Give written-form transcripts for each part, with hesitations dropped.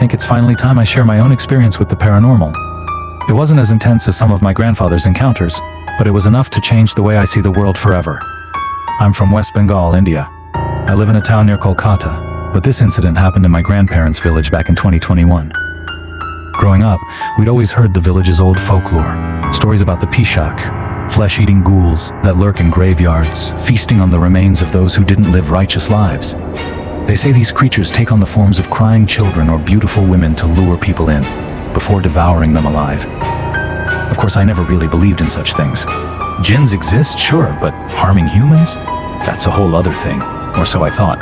think it's finally time I share my own experience with the paranormal. It wasn't as intense as some of my grandfather's encounters, but it was enough to change the way I see the world forever. I'm from West Bengal, India. I live in a town near Kolkata, but this incident happened in my grandparents' village back in 2021. Growing up, we'd always heard the village's old folklore, stories about the Pishak, flesh-eating ghouls that lurk in graveyards, feasting on the remains of those who didn't live righteous lives. They say these creatures take on the forms of crying children or beautiful women to lure people in, before devouring them alive. Of course, I never really believed in such things. Jinns exist, sure, but harming humans? That's a whole other thing, or so I thought.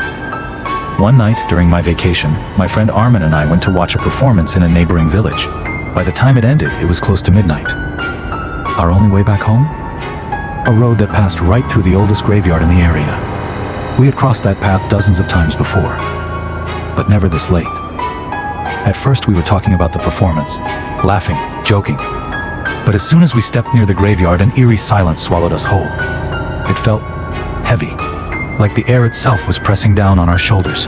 One night, during my vacation, my friend Armin and I went to watch a performance in a neighboring village. By the time it ended, it was close to midnight. Our only way back home? A road that passed right through the oldest graveyard in the area. We had crossed that path dozens of times before, but never this late. At first we were talking about the performance, laughing, joking. But as soon as we stepped near the graveyard, an eerie silence swallowed us whole. It felt heavy, like the air itself was pressing down on our shoulders.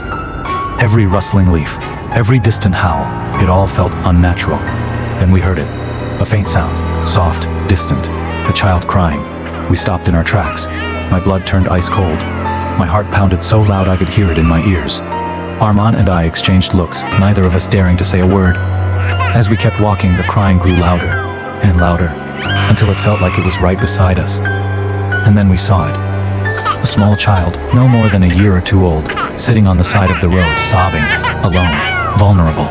Every rustling leaf, every distant howl, it all felt unnatural. Then we heard it, a faint sound, soft, distant, a child crying. We stopped in our tracks. My blood turned ice cold. My heart pounded so loud I could hear it in my ears. Arman and I exchanged looks, neither of us daring to say a word. As we kept walking, the crying grew louder and louder, until it felt like it was right beside us. And then we saw it. A small child, no more than a year or two old, sitting on the side of the road, sobbing, alone, vulnerable.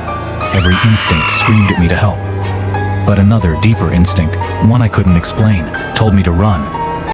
Every instinct screamed at me to help. But another, deeper instinct, one I couldn't explain, told me to run.